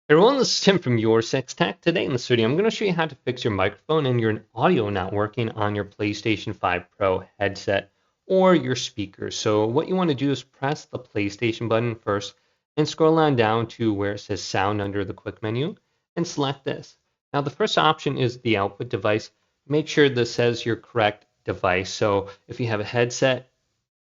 Hey everyone, this is Tim from Your Sex Tech. Today in this video, I'm going to show you how to fix your microphone and your audio not working on your PlayStation 5 Pro headset or your speakers. So what you want to do is press the PlayStation button first and scroll on down to where it says sound under the quick menu and select this. Now the first option is the output device. Make sure this says your correct device. So if you have a headset,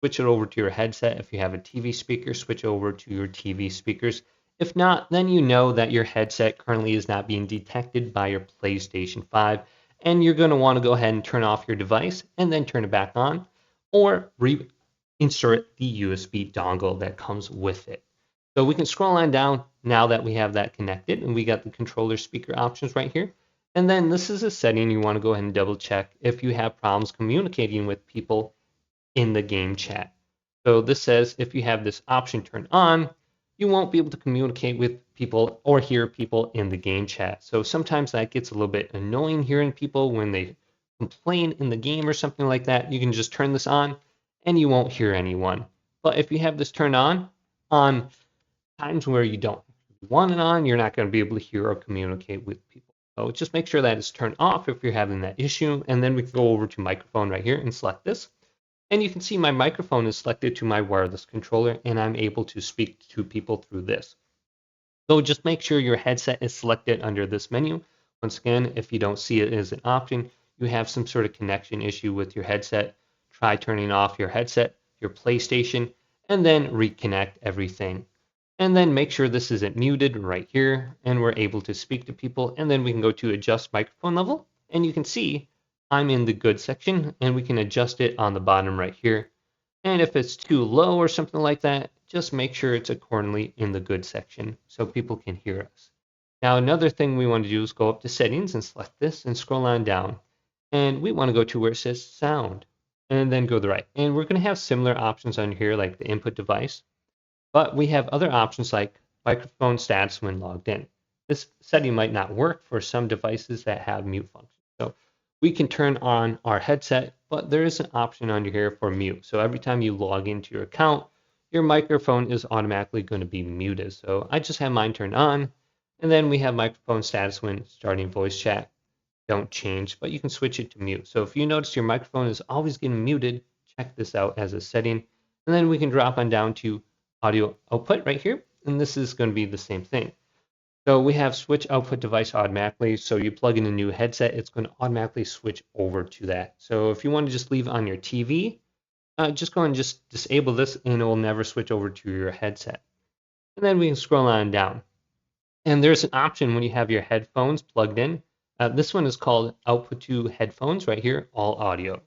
switch it over to your headset. If you have a TV speaker, switch over to your TV speakers. If not, then you know that your headset currently is not being detected by your PlayStation 5, and you're going to want to go ahead and turn off your device and then turn it back on, or reinsert the USB dongle that comes with it. So we can scroll on down now that we have that connected, and we got the controller speaker options right here. And then this is a setting you want to go ahead and double check if you have problems communicating with people in the game chat. So this says if you have this option turned on, you won't be able to communicate with people or hear people in the game chat. So sometimes that gets a little bit annoying hearing people when they complain in the game or something like that. You can just turn this on and you won't hear anyone. But if you have this turned on times where you don't want it on, you're not going to be able to hear or communicate with people. So just make sure that it's turned off if you're having that issue. And then we can go over to microphone right here and select this. And you can see my microphone is selected to my wireless controller and I'm able to speak to people through this. So just make sure your headset is selected under this menu. Once again, if you don't see it as an option, you have some sort of connection issue with your headset, try turning off your headset, your PlayStation, and then reconnect everything. And then make sure this isn't muted right here and we're able to speak to people. And then we can go to adjust microphone level and you can see I'm in the good section and we can adjust it on the bottom right here. And if it's too low or something like that, just make sure it's accordingly in the good section so people can hear us. Now another thing we want to do is go up to settings and select this and scroll on down. And we want to go to where it says sound and then go to the right. And we're going to have similar options on here like the input device, but we have other options like microphone status when logged in. This setting might not work for some devices that have mute function. So we can turn on our headset, but there is an option under here for mute. So every time you log into your account, your microphone is automatically going to be muted. So I just have mine turned on. And then we have microphone status when starting voice chat. Don't change, but you can switch it to mute. So if you notice your microphone is always getting muted, check this out as a setting. And then we can drop on down to audio output right here. And this is going to be the same thing. So we have switch output device automatically. So you plug in a new headset, it's going to automatically switch over to that. So if you want to just leave on your TV, just go and just disable this and it will never switch over to your headset. And then we can scroll on down. And there's an option when you have your headphones plugged in. This one is called output to headphones right here, all audio.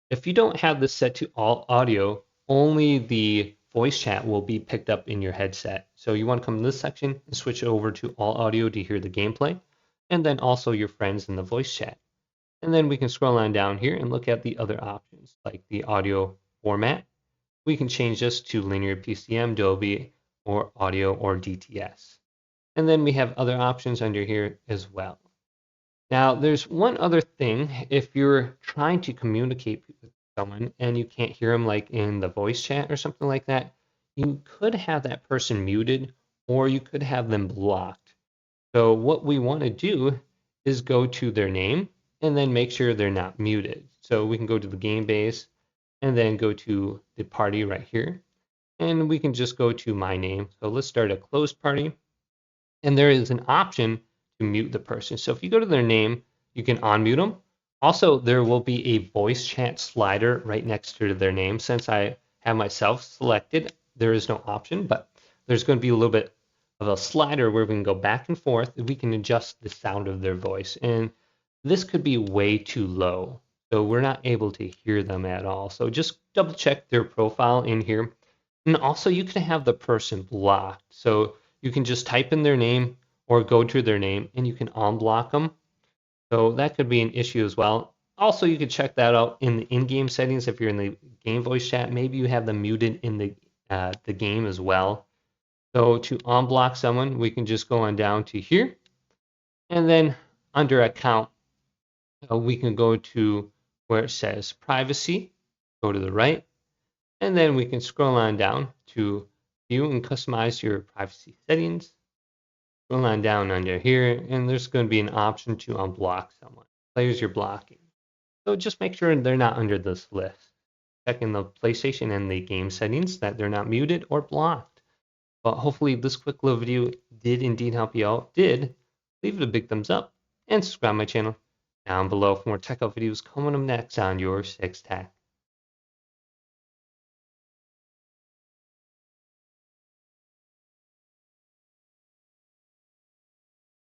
If you don't have this set to all audio, only the voice chat will be picked up in your headset. So you want to come to this section and switch it over to all audio to hear the gameplay, and then also your friends in the voice chat. And then we can scroll on down here and look at the other options, like the audio format. We can change this to linear PCM, Dolby, or audio or DTS. And then we have other options under here as well. Now, there's one other thing. If you're trying to communicate with someone and you can't hear them like in the voice chat or something like that, you could have that person muted or you could have them blocked. So what we want to do is go to their name and then make sure they're not muted. So we can go to the game base and then go to the party right here. And we can just go to my name. So let's start a closed party. And there is an option to mute the person. So if you go to their name, you can unmute them. Also, there will be a voice chat slider right next to their name. Since I have myself selected, there is no option, but there's going to be a little bit of a slider where we can go back and forth. We can adjust the sound of their voice. And this could be way too low. So we're not able to hear them at all. So just double check their profile in here. And also you can have the person blocked. So you can just type in their name or go to their name and you can unblock them. So that could be an issue as well. Also, you can check that out in the in-game settings. If you're in the game voice chat, maybe you have them muted in the game as well. So to unblock someone, we can just go on down to here. And then under account, we can go to where it says privacy, go to the right. And then we can scroll on down to view and customize your privacy settings. Scroll on down under here, and there's going to be an option to unblock someone. Players you're blocking. So just make sure they're not under this list. Check in the PlayStation and the game settings that they're not muted or blocked. But hopefully this quick little video did indeed help you out. Did, leave it a big thumbs up and subscribe to my channel down below for more tech out videos coming up next on your 6 Tech.